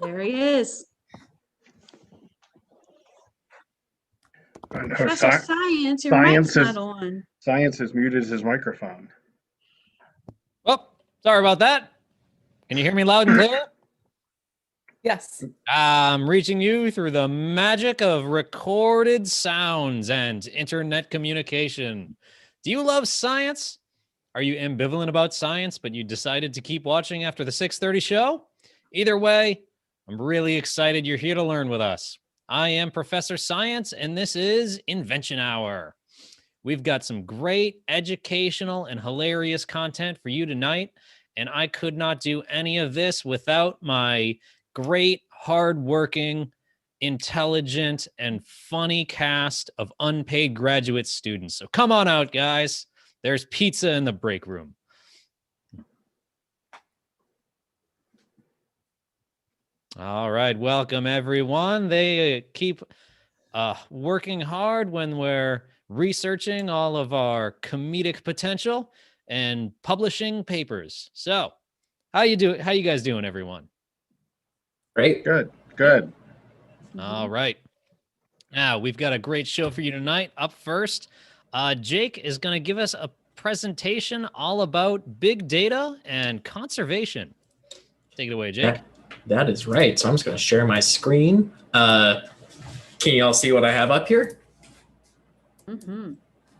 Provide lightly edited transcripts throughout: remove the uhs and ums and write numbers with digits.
There he is. Professor Science, your mic's not on. Science has muted his microphone. Oh, sorry about that. Can you hear me loud and clear? Yes. I'm reaching you through the magic of recorded sounds and internet communication. Do you love science? Are you ambivalent about science, but you decided to keep watching after the 6:30 show? Either way, I'm really excited you're here to learn with us. I am Professor Science, and this is Invention Hour. We've got some great educational and hilarious content for you tonight, and I could not do any of this without my great, hardworking, intelligent, and funny cast of unpaid graduate students. So come on out, guys. There's pizza in the break room. All right, welcome everyone. They keep working hard when we're researching all of our comedic potential and publishing papers. So, how you guys doing, everyone? Great. Good. All right. Now, we've got a great show for you tonight. Up first, Jake is going to give us a presentation all about big data and conservation. Take it away, Jake. That is right. So I'm just going to share my screen. Can you all see what I have up here? Mm-hmm.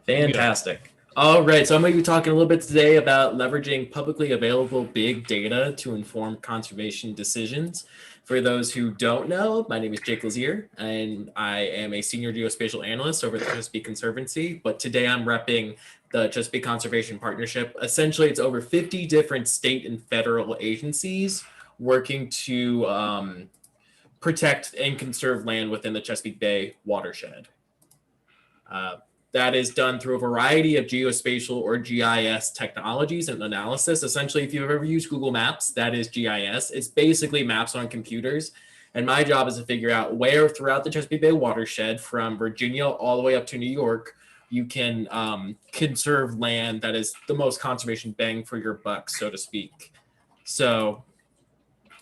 Fantastic. All right. So I'm going to be talking a little bit today about leveraging publicly available big data to inform conservation decisions. For those who don't know, my name is Jake Lazier, and I am a senior geospatial analyst over at the Chesapeake Conservancy. But today I'm repping the Chesapeake Conservation Partnership. Essentially, it's over 50 different state and federal agencies working to protect and conserve land within the Chesapeake Bay watershed. That is done through a variety of geospatial or GIS technologies and analysis. Essentially, if you've ever used Google Maps, that is GIS. It's basically maps on computers. And my job is to figure out where throughout the Chesapeake Bay watershed, from Virginia all the way up to New York, you can conserve land that is the most conservation bang for your buck, so to speak. So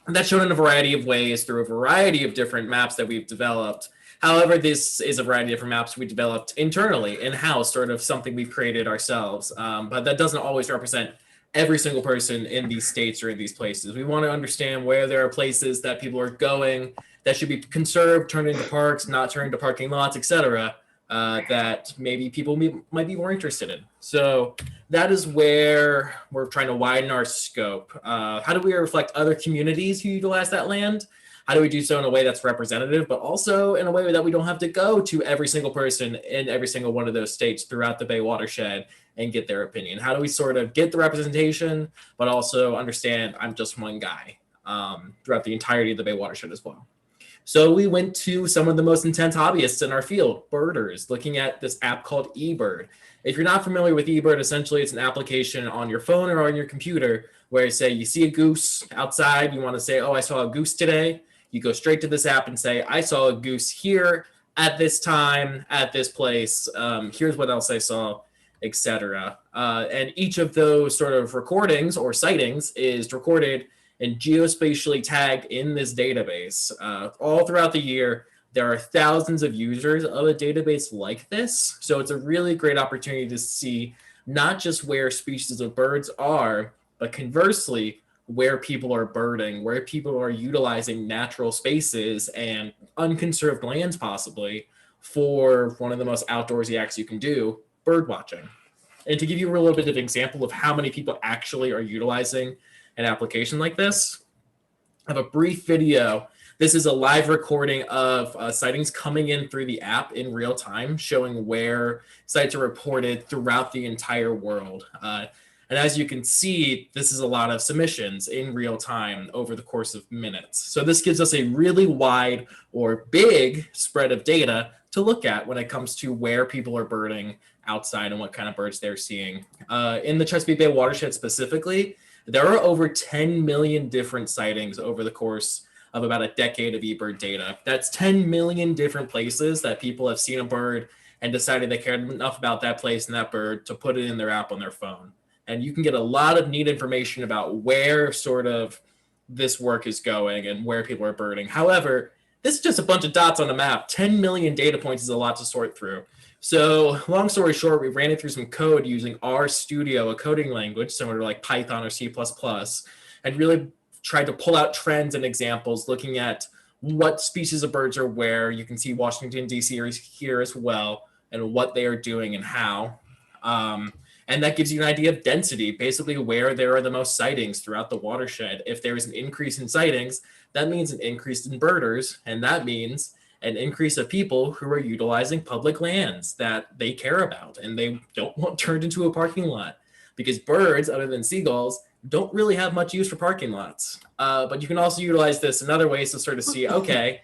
that's shown in a variety of ways through a variety of different maps that we've developed. However, this is a variety of different maps we developed internally, in-house, sort of something we've created ourselves. But that doesn't always represent every single person in these states or in these places. We want to understand where there are places that people are going that should be conserved, turned into parks, not turned into parking lots, etc., that maybe people might be more interested in. So that is where we're trying to widen our scope. How do we reflect other communities who utilize that land? How do we do so in a way that's representative, but also in a way that we don't have to go to every single person in every single one of those states throughout the Bay watershed and get their opinion? How do we sort of get the representation, but also understand I'm just one guy throughout the entirety of the Bay watershed as well? So we went to some of the most intense hobbyists in our field, birders, looking at this app called eBird. If you're not familiar with eBird, essentially it's an application on your phone or on your computer where, say, you see a goose outside, you want to say, oh, I saw a goose today. You go straight to this app and say, I saw a goose here at this time, at this place. Here's what else I saw, etc. And each of those sort of recordings or sightings is recorded and geospatially tagged in this database. All throughout the year, there are thousands of users of a database like this. So it's a really great opportunity to see not just where species of birds are, but conversely, where people are birding, where people are utilizing natural spaces and unconserved lands possibly for one of the most outdoorsy acts you can do, bird watching. And to give you a little bit of an example of how many people actually are utilizing an application like this, I have a brief video. This is a live recording of sightings coming in through the app in real time, showing where sites are reported throughout the entire world. And as you can see, this is a lot of submissions in real time over the course of minutes. So this gives us a really wide or big spread of data to look at when it comes to where people are birding outside and what kind of birds they're seeing. In the Chesapeake Bay watershed specifically, there are over 10 million different sightings over the course of about a decade of eBird data. That's 10 million different places that people have seen a bird and decided they cared enough about that place and that bird to put it in their app on their phone. And you can get a lot of neat information about where sort of this work is going and where people are birding. However, this is just a bunch of dots on a map. 10 million data points is a lot to sort through. So long story short, we ran it through some code using RStudio, a coding language similar to like Python or C++, and really tried to pull out trends and examples, looking at what species of birds are where. You can see Washington, D.C. here as well, and what they are doing and how. And that gives you an idea of density, basically where there are the most sightings throughout the watershed. If there is an increase in sightings, that means an increase in birders, and that means an increase of people who are utilizing public lands that they care about and they don't want turned into a parking lot. Because birds, other than seagulls, don't really have much use for parking lots. But you can also utilize this in other ways to sort of see, okay,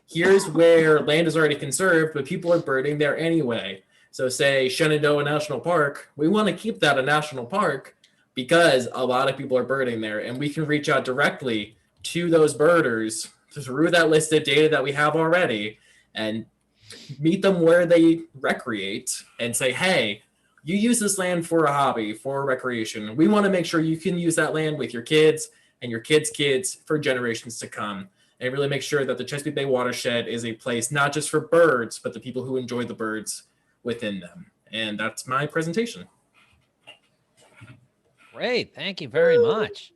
here's where land is already conserved, but people are birding there anyway. So say Shenandoah National Park, we want to keep that a national park because a lot of people are birding there, and we can reach out directly to those birders through that list of data that we have already and meet them where they recreate and say, hey, you use this land for a hobby, for recreation. We want to make sure you can use that land with your kids and your kids' kids for generations to come, and really make sure that the Chesapeake Bay watershed is a place not just for birds, but the people who enjoy the birds within them. And that's my presentation. Great, thank you very much.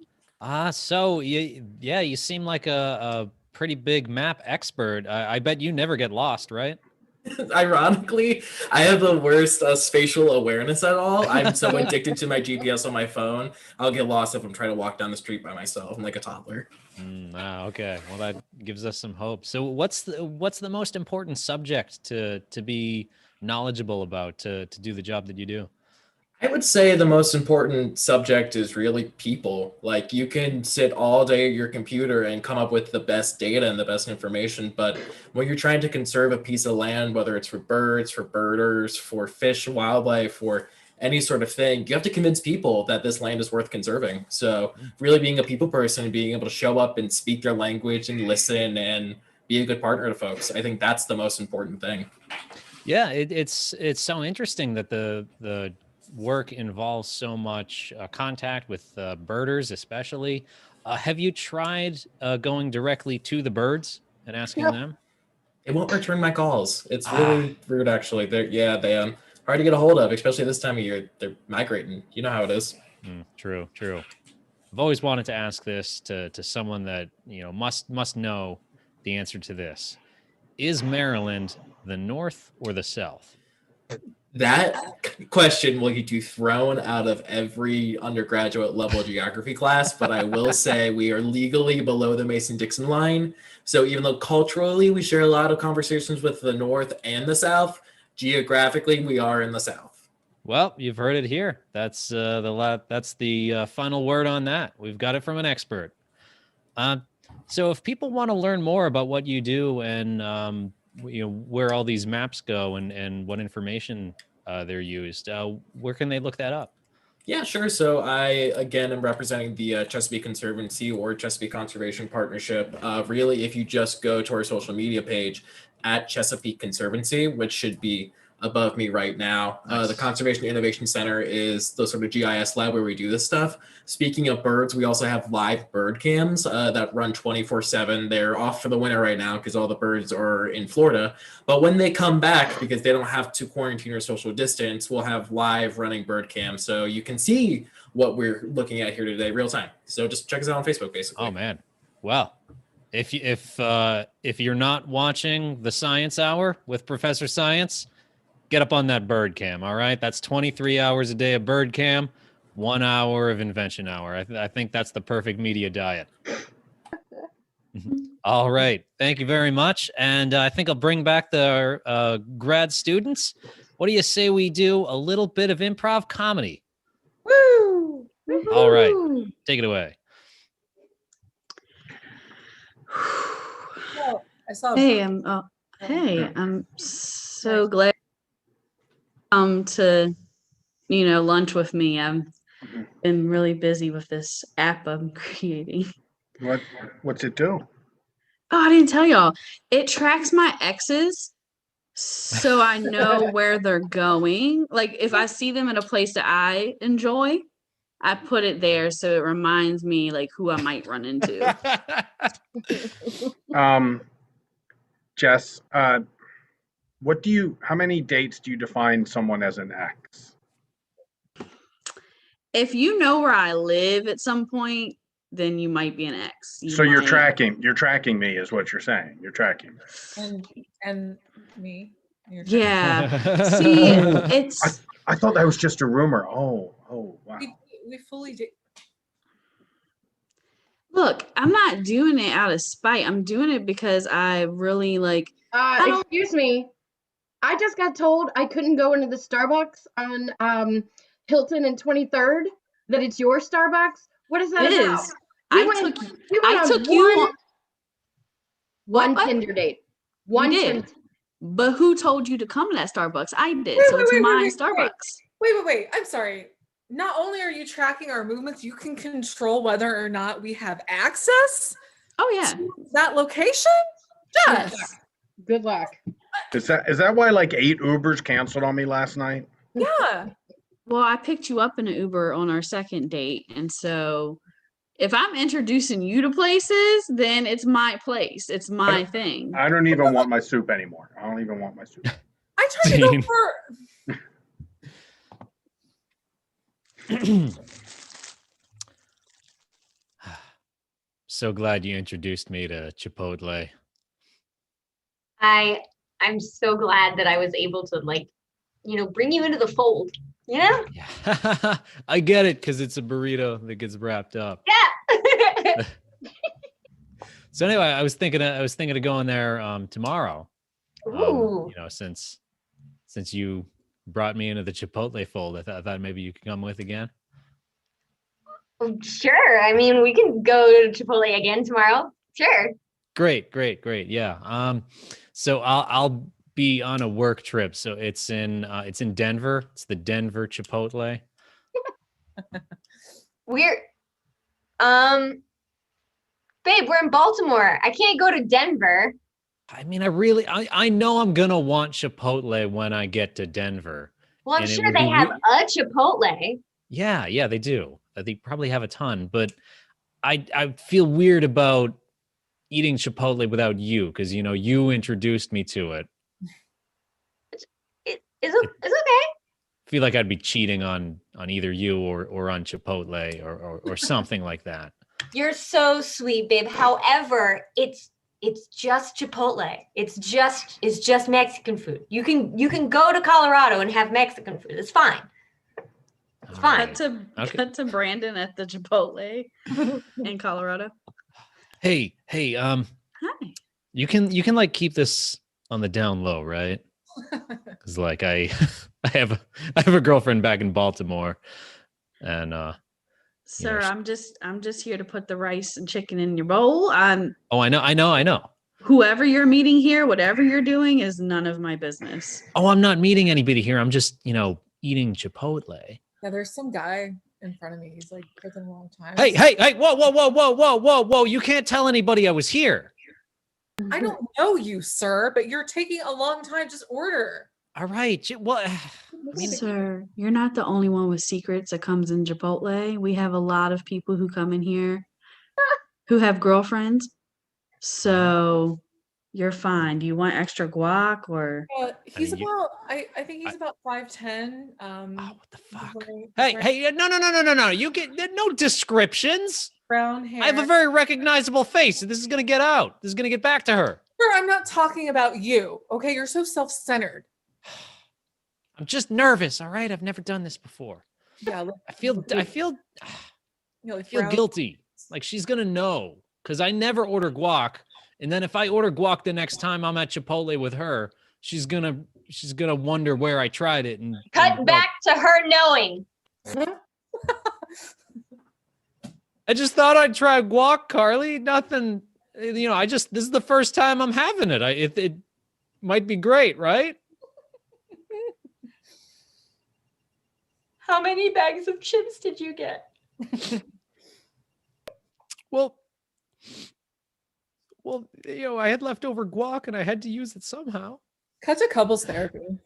So you seem like a pretty big map expert. I bet you never get lost, right? Ironically, I have the worst spatial awareness at all. I'm so addicted to my GPS on my phone. I'll get lost if I'm trying to walk down the street by myself. I'm like a toddler. Okay. Well, that gives us some hope. So what's the most important subject to be knowledgeable about to do the job that you do? I would say the most important subject is really people. Like, you can sit all day at your computer and come up with the best data and the best information, but when you're trying to conserve a piece of land, whether it's for birds, for birders, for fish, wildlife, for any sort of thing, you have to convince people that this land is worth conserving. So really being a people person and being able to show up and speak their language and listen and be a good partner to folks, I think that's the most important thing. Yeah, it's so interesting that the work involves so much contact with birders, especially. Have you tried going directly to the birds and asking them? They won't return my calls. It's really rude, actually. They hard to get a hold of, especially this time of year. They're migrating. You know how it is. True. I've always wanted to ask this to someone that must know the answer to this. Is Maryland the North or the South? That question will get you thrown out of every undergraduate level geography class, but I will say we are legally below the Mason-Dixon line. So even though culturally we share a lot of conversations with the North and the South, geographically we are in the South. Well, you've heard it here. That's the final word on that. We've got it from an expert. So if people want to learn more about what you do and where all these maps go and what information they're used, where can they look that up? Yeah, sure. So I, again, am representing the Chesapeake Conservancy or Chesapeake Conservation Partnership. Really, if you just go to our social media page at Chesapeake Conservancy, which should be above me right now. Nice. The Conservation Innovation Center is the sort of GIS lab where we do this stuff. Speaking of birds, we also have live bird cams that run 24/7. They're off for the winter right now because all the birds are in Florida. But when they come back, because they don't have to quarantine or social distance, we'll have live running bird cams. So you can see what we're looking at here today real time. So just check us out on Facebook, basically. Oh, man. Well, if you're not watching the Science Hour with Professor Science, get up on that bird cam, all right? That's 23 hours a day of bird cam, 1 hour of Invention Hour. I think that's the perfect media diet. All right. Thank you very much. And I think I'll bring back the grad students. What do you say we do a little bit of improv comedy? Woo! All right. Take it away. Oh, I saw. Hey, I'm so glad to lunch with me. I've been really busy with this app I'm creating. What's it do? Oh, I didn't tell y'all. It tracks my exes so I know where they're going. Like if I see them in a place that I enjoy, I put it there so it reminds me like who I might run into. Jess, how many dates do you define someone as an ex? If you know where I live at some point, then you might be an ex. So you're might- tracking me is what you're saying. You're tracking me. And me. You're Yeah. See, it's I thought that was just a rumor. Oh, wow. we fully did. look, I'm not doing it out of spite. I'm doing it because I really like don't- Excuse me. I just got told I couldn't go into the Starbucks on Hilton and 23rd. That it's your Starbucks. What is that it about? is. We I went- took we went I on took you on, one what? Tinder date. You One did. Tinder. But who told you to come to that Starbucks? I did. Wait, So wait, it's wait, my wait, Starbucks. Wait. I'm sorry. Not only are you tracking our movements, you can control whether or not we have access Oh yeah. to that location? Yes. Good luck. Is that why like 8 Ubers canceled on me last night? Yeah. Well, I picked you up in an Uber on our second date. And so if I'm introducing you to places, then it's my place. It's my thing. I don't even want my soup anymore. I don't even want my soup. I tried to go Dean. for So glad you introduced me to Chipotle. I'm so glad that I was able to bring you into the fold. Yeah. Yeah. I get it because it's a burrito that gets wrapped up. Yeah. So anyway, I was thinking of going there tomorrow. Ooh. Since you brought me into the Chipotle fold, I thought maybe you could come with again. Sure. I mean, we can go to Chipotle again tomorrow. Sure. Great. Yeah. So I'll be on a work trip. So it's in Denver. It's the Denver Chipotle. We're babe, we're in Baltimore. I can't go to Denver. I mean, I know I'm gonna want Chipotle when I get to Denver. Well, I'm And it sure would they be have a Chipotle. Yeah, they do. They probably have a ton, but I feel weird about eating Chipotle without you because you introduced me to it. It's okay. Feel like I'd be cheating on either you or on Chipotle or something like that. You're so sweet, babe. However, it's just Chipotle. It's just Mexican food. You can go to Colorado and have Mexican food. It's fine. It's fine. Cut to Brandon at the Chipotle in Colorado. Hey, Hi. you can like keep this on the down low, right? Because like I have a girlfriend back in Baltimore, and Sir, she- I'm just here to put the rice and chicken in your bowl. oh, I know. Whoever you're meeting here, whatever you're doing is none of my business. Oh, I'm not meeting anybody here. I'm just eating Chipotle. Yeah, there's some guy in front of me. He's like taking a long time. Hey, whoa. You can't tell anybody I was here. I don't know you, sir, but you're taking a long time. Just order. All right. What? Sir, you're not the only one with secrets that comes in Chipotle. We have a lot of people who come in here who have girlfriends. So you're fine. Do you want extra guac or? He's mean, about. I think he's about 5'10". Oh, what the fuck? Very- Hey, no. You get no descriptions. brown hair. I have a very recognizable face. This is going to get out. This is going to get back to her. Sir, I'm not talking about you. Okay, you're so self-centered. I'm just nervous. All right. I've never done this before. Yeah, look, I feel you know, like brown- guilty. Like she's going to know because I never order guac. And then if I order guac the next time I'm at Chipotle with her, she's gonna wonder where I tried it. And Cut back to her knowing. I just thought I'd try guac, Carly. Nothing, this is the first time I'm having it. It might be great, right? How many bags of chips did you get? Well, I had leftover guac and I had to use it somehow. Cut to couples therapy.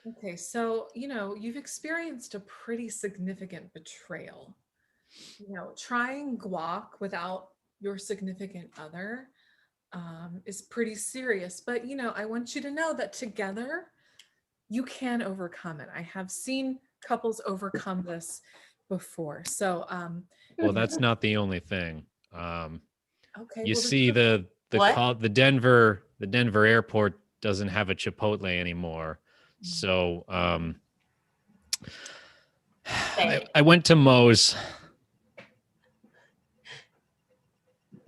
Okay, so you've experienced a pretty significant betrayal. Trying guac without your significant other is pretty serious. But I want you to know that together you can overcome it. I have seen couples overcome this before. So Well, that's not the only thing. okay, You well, see, the What? the Denver airport doesn't have a Chipotle anymore. So I went to Moe's.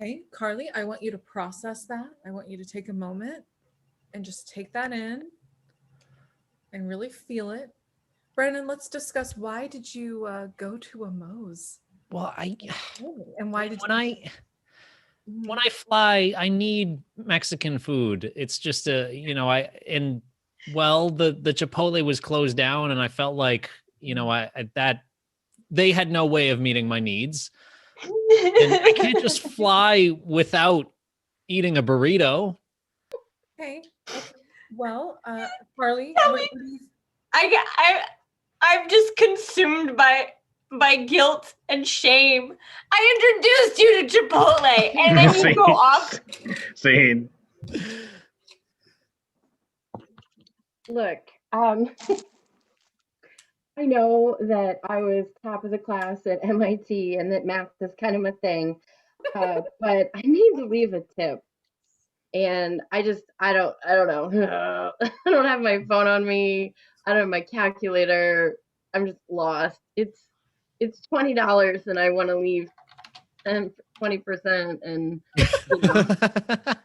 okay, Carly, I want you to process that. I want you to take a moment and just take that in and really feel it. Brandon, let's discuss, why did you go to a Moe's? Well, And why did when I fly, I need Mexican food. It's just the Chipotle was closed down, and I felt like that they had no way of meeting my needs, and I can't just fly without eating a burrito. Okay. Well, Carly, I'm just consumed by guilt and shame. I introduced you to Chipotle, and then you go off. Scene. Look, I know that I was top of the class at MIT and that math is kind of my thing, but I need to leave a tip. And I don't know. I don't have my phone on me. I don't have my calculator. I'm just lost. It's $20 and I want to leave 20%, and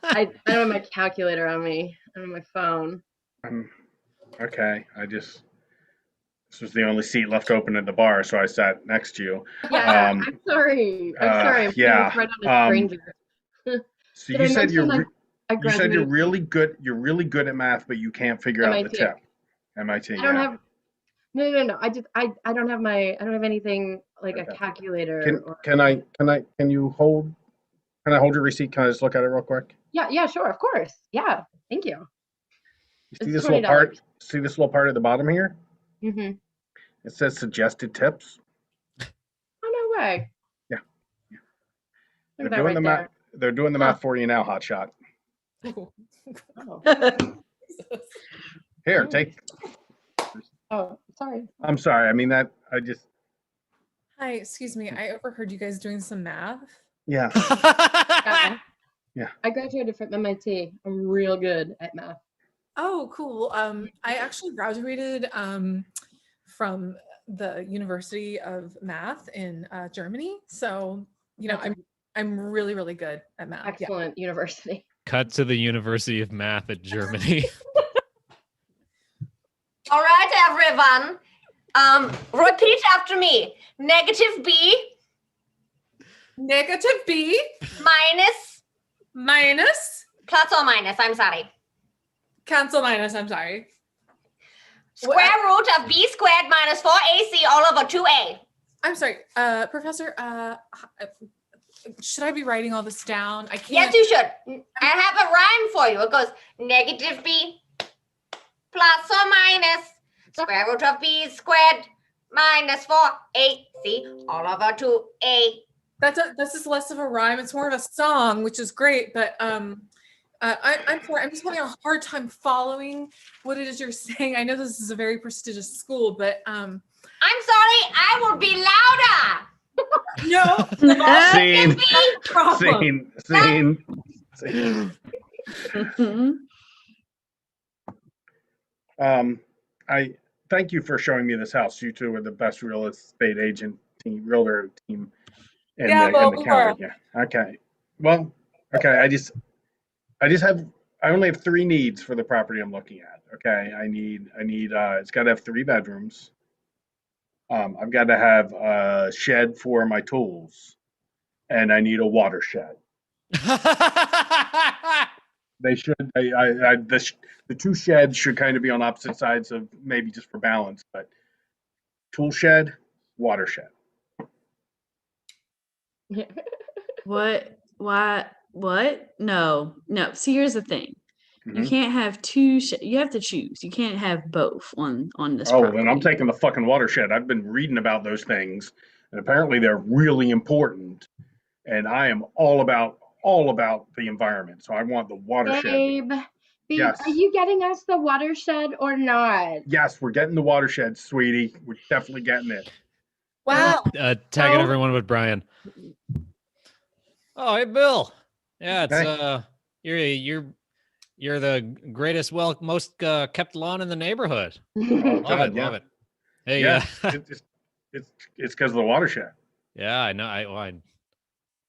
I don't have my calculator on me. I don't have my phone. Okay, this was the only seat left open at the bar, so I sat next to you. Yeah, I'm sorry. I'm sorry. I'm yeah, right on a stranger. So Did you I said mention I you said you're graduated really good. You're really good at math, but you can't figure out the MIT. tip. MIT. I don't have. No. I don't have I don't have anything like a calculator. Can I hold your receipt? Can I just look at it real quick? Yeah, sure, of course. Yeah, thank you. You see this little part? See this little part at the bottom here? Mm-hmm. It says suggested tips. Oh, no way. Yeah. Look They're at doing that the right math. They're doing the math for you now, hotshot. Oh. Here, take. Oh, sorry. I'm sorry. I mean that. Hi, excuse me. I overheard you guys doing some math. Yeah. Yeah. I graduated from MIT. I'm real good at math. Oh, cool. I actually graduated from the University of Math in Germany. So, I'm really, really good at math. Excellent university. Cut to the University of Math at Germany. All right, everyone. Repeat after me. -b. -b. Minus. Plus or minus, I'm sorry. Cancel minus, I'm sorry. Square root of b squared minus 4ac all over 2a. I'm sorry, Professor, should I be writing all this down? I can't. Yes, you should. I have a rhyme for you. It goes -b plus or minus square root of b squared minus 4ac all over 2a. This is less of a rhyme. It's more of a song, which is great. But I'm sorry. I'm just having a hard time following what it is you're saying. I know this is a very prestigious school, but I'm sorry. I will be louder. No. Scene. I thank you for showing me this house. You two are the best real estate realtor team in the county. Yeah. Okay. Well, okay. I only have 3 needs for the property I'm looking at. Okay. I need it's got to have 3 bedrooms. I've got to have a shed for my tools, and I need a water shed. They should. The 2 sheds should kind of be on opposite sides of, maybe just for balance, but tool shed, water shed. What? Why? What? No. See, here's the thing. You can't have two. You have to choose. You can't have both on this Oh, property. then I'm taking the fucking watershed. I've been reading about those things, and apparently they're really important. And I am all about the environment. So I want the watershed. Babe, Yes. are you getting us the watershed or not? Yes, we're getting the watershed, sweetie. We're definitely getting it. Wow. Tagging Oh. everyone with Brian. Oh, hey, Bill. Yeah, it's Hey. you're the greatest, most kept lawn in the neighborhood. Oh, Love God, it, yeah. love it. Hey, Yeah, it's because of the watershed. yeah, I know. I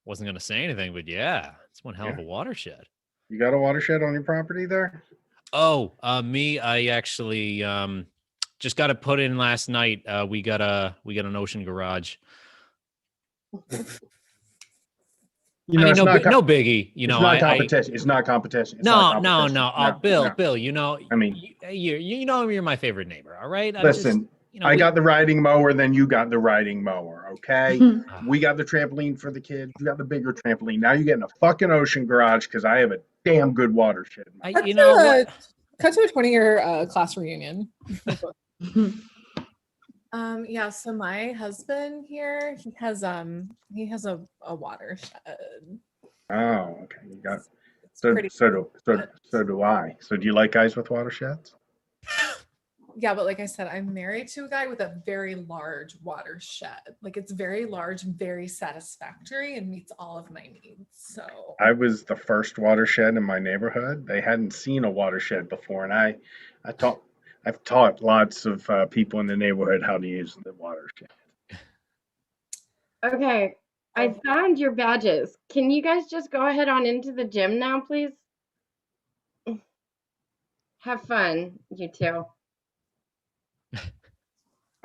wasn't gonna say anything, but yeah, it's one hell of a Yeah. watershed. You got a watershed on your property there? Oh, me, I actually just got it put in last night. We got an ocean garage. You know, I it's mean, not no biggie. You it's know, not competition. It's not competition. It's not no. competition. Oh, Bill, no. Bill. You know, I mean, you know, you're my favorite neighbor. All right. listen, I got the riding mower, then you got the riding mower. Okay, Ah. we got the trampoline for the kids. You got the bigger trampoline. Now you're getting a fucking ocean garage because I have a damn good watershed. You know what? Cut to a 20-year class reunion. Yeah, so my husband here, he has a watershed. Oh, okay. You got It's so pretty so do I. So do you like guys with watersheds? Yeah, but like I said, I'm married to a guy with a very large watershed. Like it's very large, very satisfactory, and meets all of my needs. So I was the first watershed in my neighborhood. They hadn't seen a watershed before, and I've taught lots of people in the neighborhood how to use the watershed. Okay, I found your badges. Can you guys just go ahead on into the gym now, please? Have fun, you two.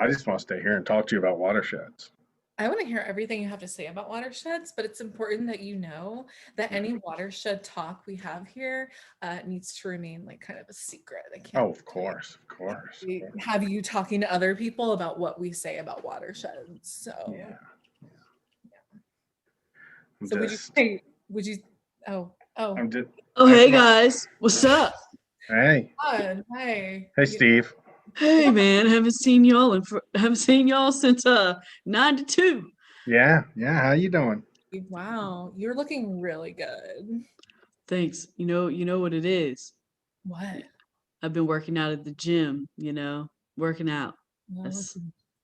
I just want to stay here and talk to you about watersheds. I want to hear everything you have to say about watersheds, but it's important that you know that any watershed talk we have here needs to remain like kind of a secret. I can't. Oh, of course. Have you talking to other people about what we say about watersheds? So Yeah. So would you? Oh. I'm just, Oh, hey guys, what's up? hey, Hey. Steve. Hey man, haven't seen y'all since 92. Yeah. How you doing? Wow, you're looking really good. Thanks. You know what it is. What? I've been working out at the gym. Working out. Well, That's-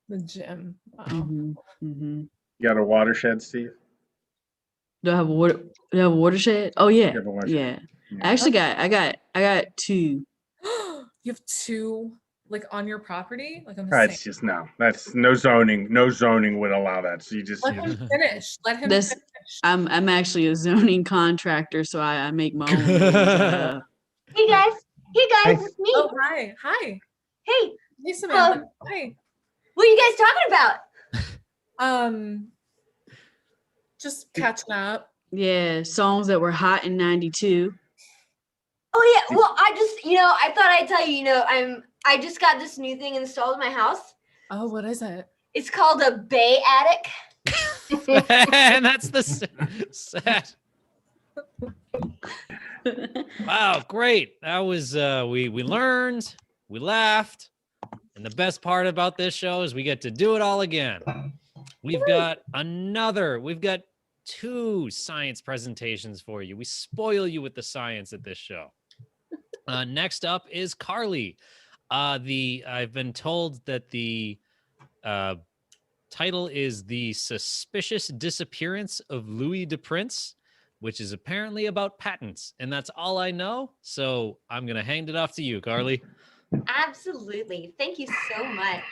the gym. Wow. You You got a watershed, Steve? Do I have a watershed? Oh yeah, You have a watershed? yeah. Yeah. I actually I got two. You have two like on your property, like on the That's same. just no. That's no zoning. No zoning would allow that. So you just Let him finish. Let him That's- finish. I'm actually a zoning contractor, so I make my own rules. Hey guys, Hey. it's me. Oh, hi. Hey, Hey, Samantha. Hi. what are you guys talking about? Just catching up. Yeah, songs that were hot in 92. Oh yeah, well I thought I'd tell you, I just got this new thing installed in my house. Oh, what is it? It's called a bay attic. And that's the set. Wow, great. That was we learned, we laughed, and the best part about this show is we get to do it all again. We've got two science presentations for you. We spoil you with the science at this show. Next up is Carly. I've been told that the title is The Suspicious Disappearance of Louis de Prince, which is apparently about patents. And that's all I know. So I'm going to hand it off to you, Carly. Absolutely. Thank you so much.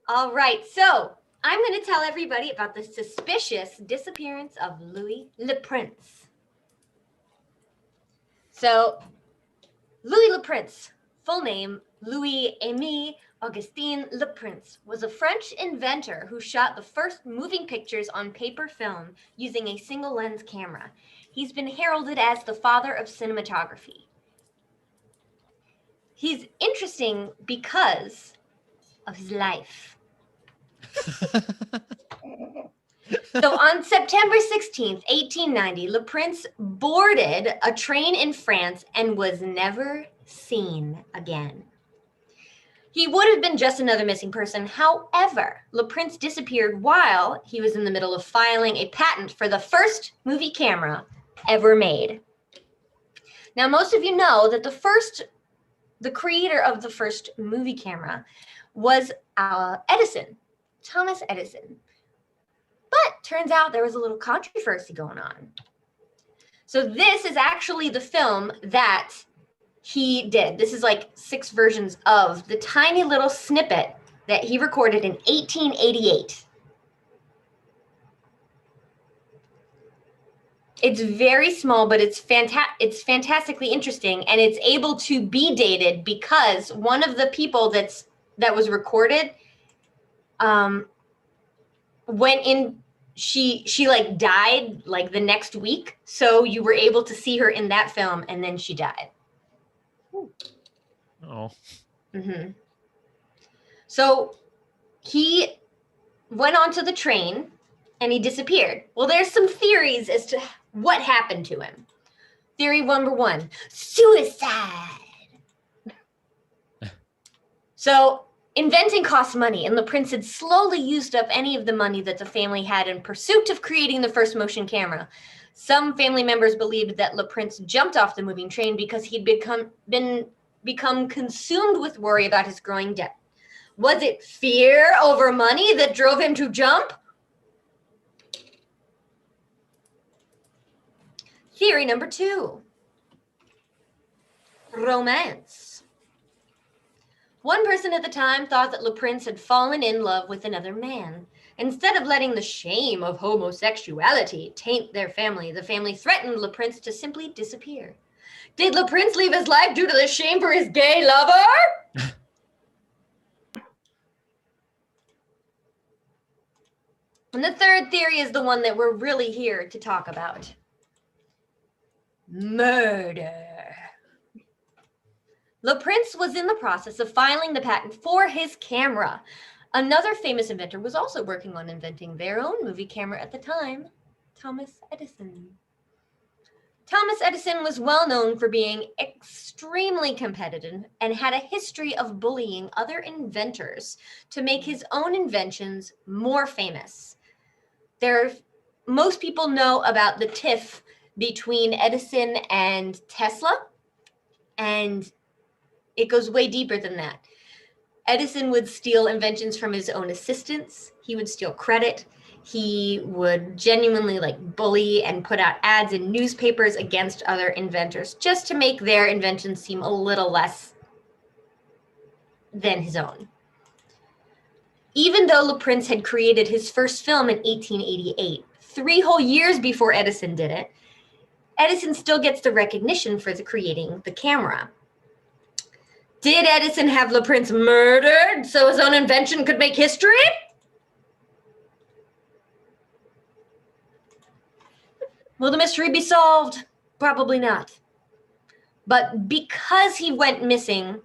All right, so I'm going to tell everybody about the suspicious disappearance of Louis Le Prince. So, Louis Le Prince, full name Louis-Aimé Augustin Le Prince, was a French inventor who shot the first moving pictures on paper film using a single lens camera. He's been heralded as the father of cinematography. He's interesting because of his life. So on September 16th, 1890, Le Prince boarded a train in France and was never seen again. He would have been just another missing person. However, Le Prince disappeared while he was in the middle of filing a patent for the first movie camera ever made. Now, most of you know that the creator of the first movie camera was Edison, Thomas Edison. But turns out there was a little controversy going on. So this is actually the film that he did. This is like 6 versions of the tiny little snippet that he recorded in 1888. It's very small, but it's fantastically interesting, and it's able to be dated because one of the people that was recorded went in. She like died like the next week, so you were able to see her in that film, and then she died. Oh. Mm-hmm. So he went onto the train and he disappeared. Well, there's some theories as to what happened to him. Theory number 1, suicide. So inventing costs money, and Le Prince had slowly used up any of the money that the family had in pursuit of creating the first motion camera. Some family members believed that Le Prince jumped off the moving train because he'd become consumed with worry about his growing debt. Was it fear over money that drove him to jump? Theory number 2, romance. One person at the time thought that Le Prince had fallen in love with another man. Instead of letting the shame of homosexuality taint their family, the family threatened Le Prince to simply disappear. Did Le Prince leave his life due to the shame for his gay lover? And the third theory is the one that we're really here to talk about. Murder. Le Prince was in the process of filing the patent for his camera. Another famous inventor was also working on inventing their own movie camera at the time, Thomas Edison. Thomas Edison was well known for being extremely competitive and had a history of bullying other inventors to make his own inventions more famous. Most people know about the tiff between Edison and Tesla, and it goes way deeper than that. Edison would steal inventions from his own assistants. He would steal credit. He would genuinely bully and put out ads in newspapers against other inventors just to make their inventions seem a little less than his own. Even though Le Prince had created his first film in 1888, 3 whole years before Edison did it, Edison still gets the recognition for creating the camera. Did Edison have Le Prince murdered so his own invention could make history? Will the mystery be solved? Probably not. But because he went missing,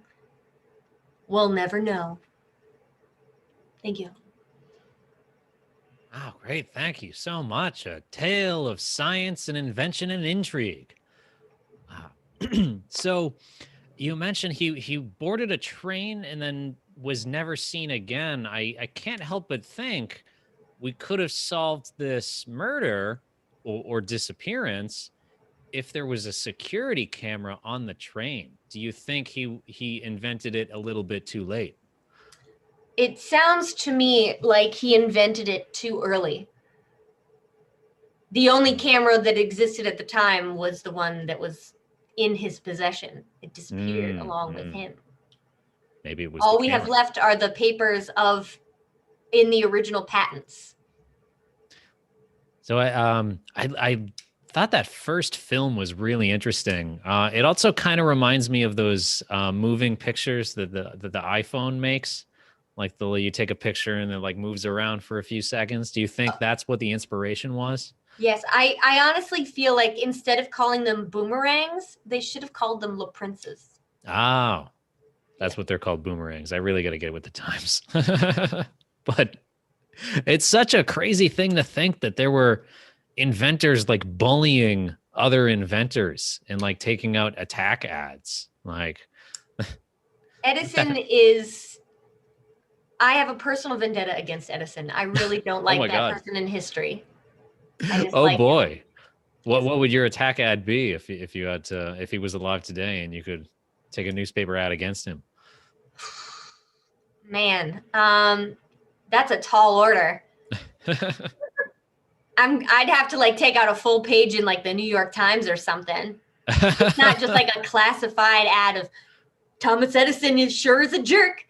we'll never know. Thank you. Wow, great. Thank you so much. A tale of science and invention and intrigue. So you mentioned he boarded a train and then was never seen again. I can't help but think we could have solved this murder or disappearance if there was a security camera on the train. Do you think he invented it a little bit too late? It sounds to me like he invented it too early. The only camera that existed at the time was the one that was in his possession. It disappeared along with him. Maybe it was all we have left are the papers in the original patents. So I thought that first film was really interesting. It also kind of reminds me of those moving pictures that the iPhone makes. Like you take a picture and it moves around for a few seconds. Do you think that's what the inspiration was? Yes, I honestly feel like instead of calling them boomerangs, they should have called them Le Princes. Oh, that's what they're called, boomerangs. I really got to get with the times. But It's such a crazy thing to think that there were inventors like bullying other inventors and like taking out attack ads. Like Edison is. I have a personal vendetta against Edison. I really don't like my that God. person in history. I just Oh like him. boy. What would your attack ad be if you had to, if he was alive today and you could take a newspaper ad against him? Man, that's a tall order. I'd have to like take out a full page in like the New York Times or something. It's not just like a classified ad of Thomas Edison is sure is a jerk.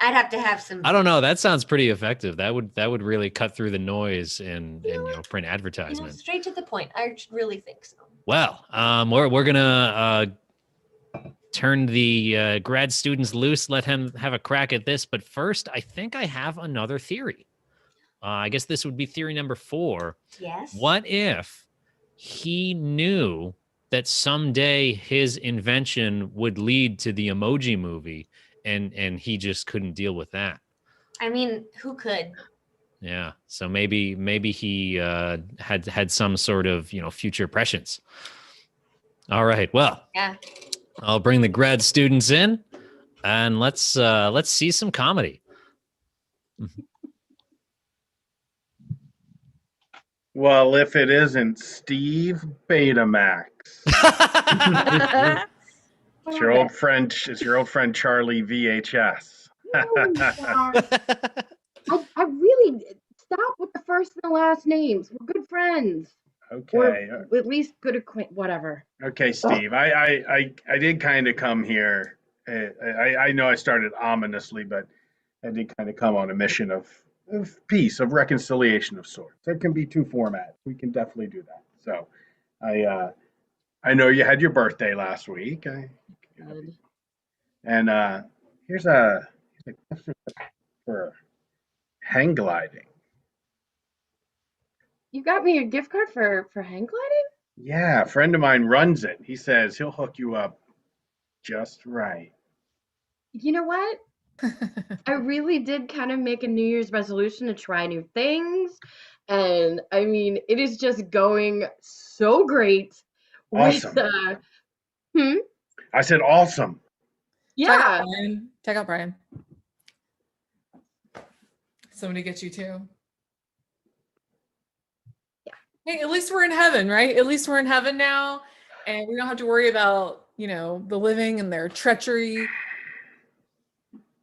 I'd have to have some. I don't know. That sounds pretty effective. That would really cut through the noise in print advertisement. Straight to the point. I really think so. Well, we're gonna turn the grad students loose. Let him have a crack at this. But first, I think I have another theory. I guess this would be theory number 4. Yes. What if he knew that someday his invention would lead to the Emoji Movie, and he just couldn't deal with that? I mean, who could? Yeah. So maybe he had some sort of future prescience. All right. Well, Yeah. I'll bring the grad students in, and let's see some comedy. Well, if it isn't Steve Betamax, it's your old friend. It's your old friend Charlie VHS. I really stop with the first and the last names. We're good friends. Okay. Or at least good acquaintance. Whatever. Okay, Steve. I did kind of come here. I know I started ominously, but I did kind of come on a mission of peace, of reconciliation of sorts. There can be 2 formats. We can definitely do that. So, I know you had your birthday last week. And here's a question for hang gliding. You got me a gift card for hang gliding? Yeah, a friend of mine runs it. He says he'll hook you up just right. You know what? I really did kind of make a New Year's resolution to try new things. And I mean, it is just going so great. Awesome. With, I said awesome. yeah. Check out Brian. Somebody get you too. Yeah. Hey, at least we're in heaven, right? At least we're in heaven now, and we don't have to worry about the living and their treachery.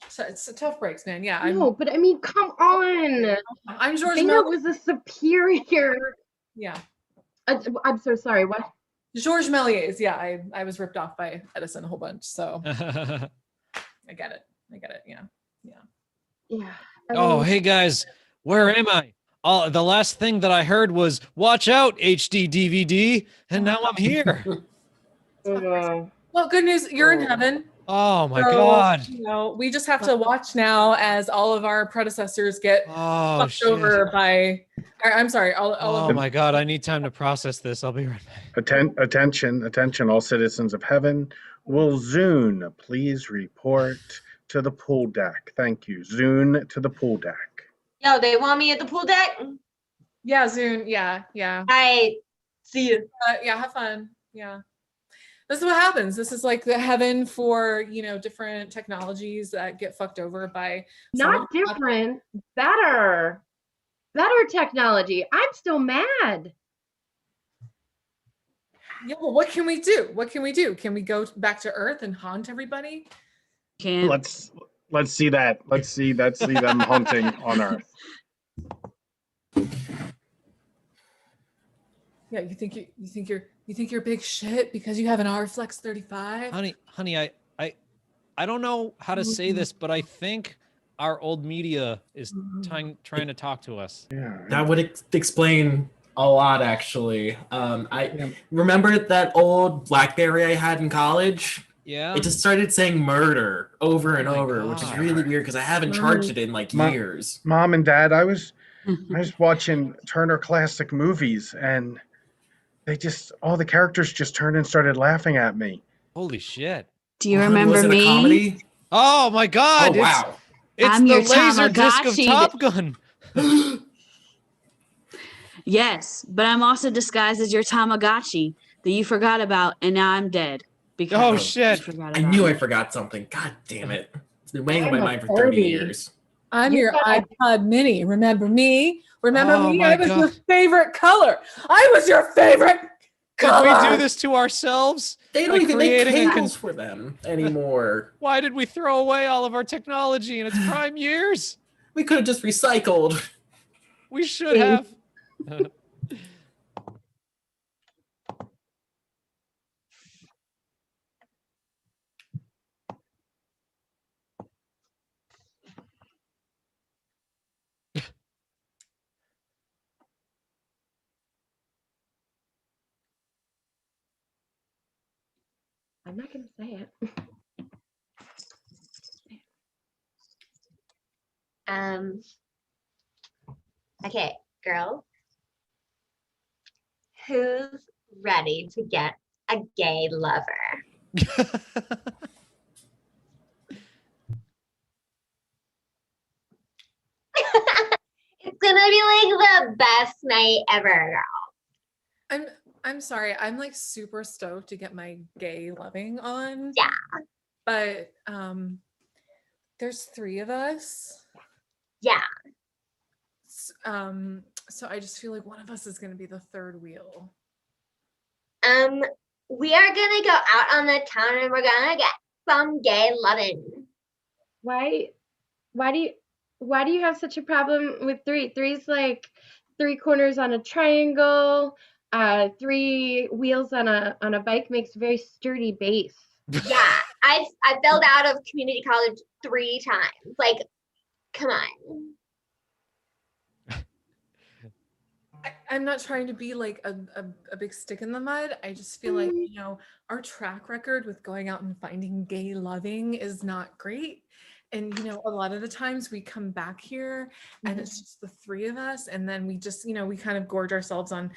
So it's a tough breaks, man. Yeah, No, but I mean, come on. I'm George Vina Mel. was a superior. Yeah, I'm so sorry. What? Georges Méliès. Yeah, I was ripped off by Edison a whole bunch, so I get it. Yeah. Yeah. Oh, hey guys, where am I? The last thing that I heard was "Watch out, HD DVD," and now I'm here. Well, good news. You're in heaven. Oh my God! We just have to watch now as all of our predecessors get fucked over by. I'm sorry. All of them. My God! I need time to process this. I'll be right back. Attention, all citizens of heaven. Will Zune please report to the pool deck? Thank you. Zune to the pool deck. Yo, they want me at the pool deck? Yeah, Zune. Yeah. I see you. Yeah, have fun. Yeah. This is what happens. This is like the heaven for, different technologies that get fucked over by. Not different, better technology. I'm still mad. Yeah, well, what can we do? Can we go back to Earth and haunt everybody? Can't. Let's see that. Let's see them hunting on Earth. Yeah, you think you're big shit because you have an R-Flex 35? Honey, I don't know how to say this, but I think our old media is trying to talk to us. Yeah. That would explain a lot, actually. I remember that old BlackBerry I had in college. Yeah. It just started saying murder over and over, which is God. really weird because I haven't charged it in like years. Mom and Dad, I was watching Turner Classic Movies, and all the characters just turned and started laughing at me. Holy shit! Do you remember Was it me? a comedy? Oh my God! Oh wow! It's I'm the your laser disc of Tamagotchi Top Gun. Yes, but I'm also disguised as your Tamagotchi that you forgot about, and now I'm dead because Oh, you shit. forgot I about knew me. I forgot something. God damn it. It's been weighing on I'm my a mind for 30 Furby. years. I'm You your gotta- iPod mini. Remember me? Remember Oh me? my I was your God. favorite color. I was your favorite Did color. we do this to ourselves? They By don't even make creating a cables for them anymore. Why did we throw away all of our technology in its prime years? We could have just recycled. We should have. I'm not gonna say it. Okay, girls. Who's ready to get a gay lover? It's gonna be like the best night ever, girl. I'm sorry. I'm like super stoked to get my gay loving on. Yeah. But there's 3 of us. Yeah. So I just feel like one of us is gonna be the third wheel. We are gonna go out on the town and we're gonna get some gay loving. Why do you have such a problem with 3? 3's like 3 corners on a triangle. 3 wheels on a bike makes a very sturdy base. Yeah, I failed out of community college 3 times. Like, come on. I'm not trying to be like a big stick in the mud. I just feel like, you know, our track record with going out and finding gay loving is not great. And, you know, a lot of the times we come back here and it's just the 3 of us. And then we just, you know, we kind of gorge ourselves on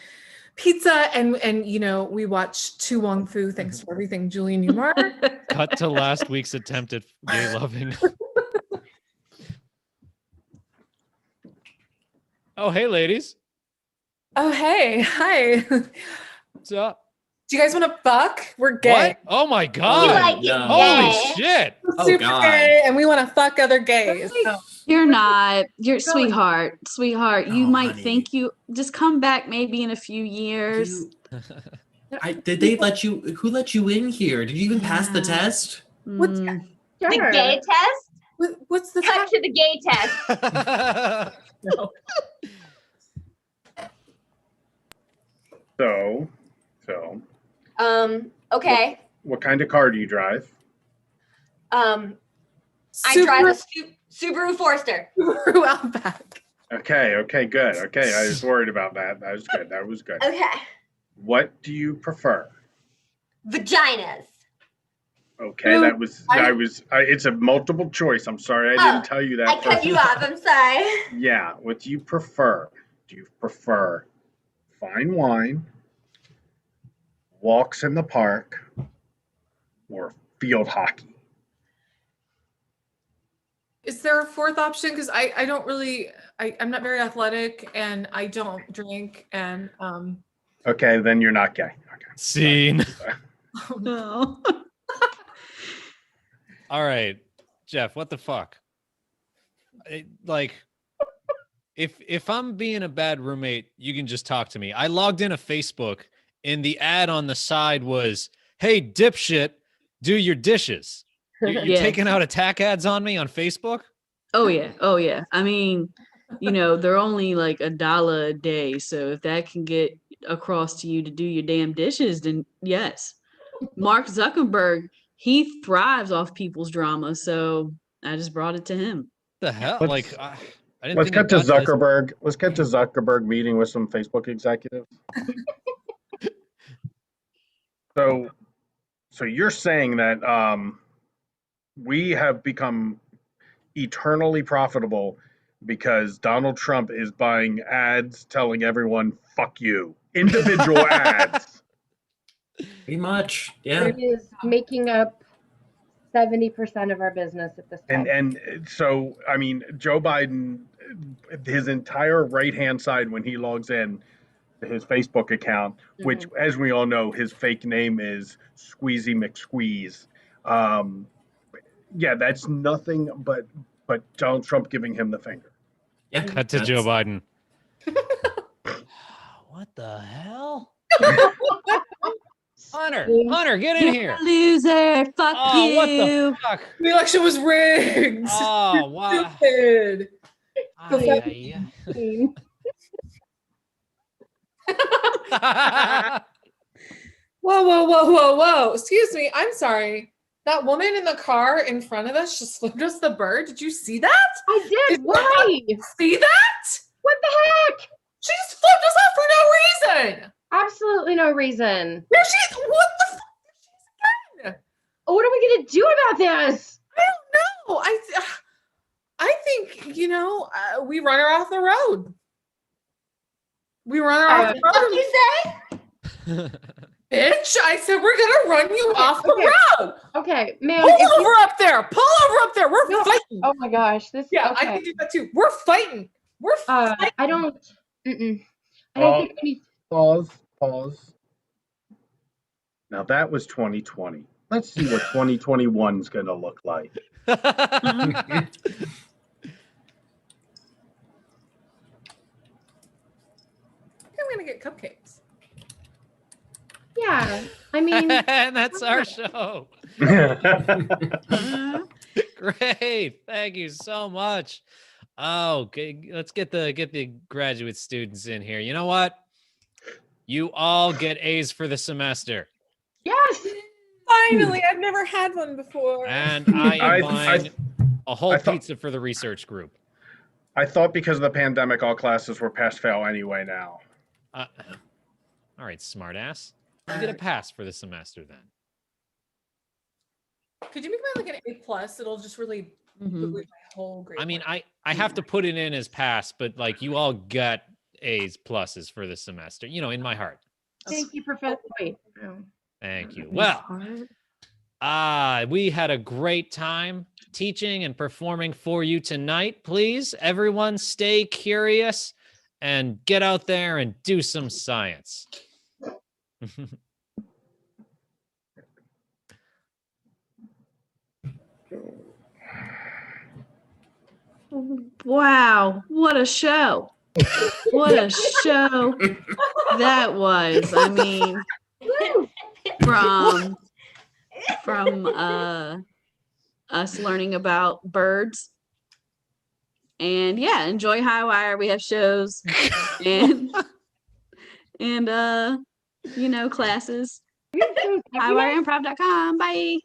pizza and you know, we watch Tu Wong Fu, thanks for everything, Julie Newmar. Cut to last week's attempt at gay loving. Oh, hey, ladies. Oh, hey, hi. What's up? Do you guys want to fuck? We're gay. What? Oh my You God. like it no. Holy gay. shit. We're Oh, super God. gay and we want to fuck other gays. So, You're not. You're Going. sweetheart. You Oh, might honey. think you just come back maybe in a few years. Did they let you? Who let you in here? Did you even pass the Yeah. test? What's Mm. The Sure. gay test? what's the Cut to the gay test. No. So, Okay. what kind of car do you drive? I drive a Subaru Forester. Subaru Outback. Okay, good. Okay, I was worried about that. That was good. Okay. What do you prefer? Vaginas. Okay, that was it's a multiple choice. I'm sorry I didn't tell you that I cut first. you off. I'm sorry. Yeah, what do you prefer? Do you prefer fine wine, walks in the park, or field hockey? Is there a 4th option? Because I don't really, I'm not very athletic and I don't drink and Okay, then you're not gay. Okay. Scene. No. All right, Jeff, what the fuck? Like, if I'm being a bad roommate, you can just talk to me. I logged into Facebook and the ad on the side was, "Hey, dipshit, do your dishes." You're Yeah. taking out attack ads on me on Facebook? Oh yeah. I mean, you know, they're only like $1 a day, so if that can get across to you to do your damn dishes, then yes. Mark Zuckerberg, he thrives off people's drama, so I just brought it to him. The hell? Let's- Like, I didn't Let's think get it to got this- Zuckerberg. Let's get to Zuckerberg meeting with some Facebook executives. So you're saying that we have become eternally profitable because Donald Trump is buying ads telling everyone "fuck you," individual ads. Pretty much. Yeah. It is making up 70% of our business at this time. And so, I mean, Joe Biden, his entire right-hand side when he logs in to his Facebook account, which, as we all know, his fake name is Squeezy McSqueeze. Yeah, that's nothing but Donald Trump giving him the finger. Yeah, Cut to Joe Biden. What the hell? Hunter, get in here. Loser. Fuck Oh, you. what the fuck? The election was rigged. Oh, wow. Stupid. Ay, ay. Whoa. Excuse me. I'm sorry. That woman in the car in front of us just flipped us the bird. Did you see that? I did. Why? See that? What the heck? She just flipped us off for no reason. Absolutely no reason. What the fuck? Again? What are we gonna do about this? I don't know. I think, we run her off the road. We run her off the What road. you say? Bitch, I said we're gonna run you off the road. Okay, ma'am. Pull over up there. We're No, fighting. Oh my gosh, this. Yeah, okay. I can do that too. We're fighting. I don't. I don't think we need. Pause. Now that was 2020. Let's see what 2021 is going to look like. I'm gonna get cupcakes. Yeah, I mean. And that's our show. Great. Thank you so much. Oh, okay. Let's get the graduate students in here. You know what? You all get A's for the semester. Yes. Finally, I've never had one before. And I am buying a whole pizza for the research group. I thought because of the pandemic, all classes were pass-fail anyway now. All right, smartass. You get a pass for the semester then. Could you make mine like an A+? It'll just really delete my whole grade. I mean, I have to put it in as pass, but like you all got A's pluses for the semester, in my heart. Thank you, Professor. Wait. Thank you. Well, we had a great time teaching and performing for you tonight. Please, everyone, stay curious and get out there and do some science. Wow, what a show. What a show that was. I mean, from us learning about birds. And yeah, enjoy High Wire. We have shows and classes. highwireimprov.com. Bye.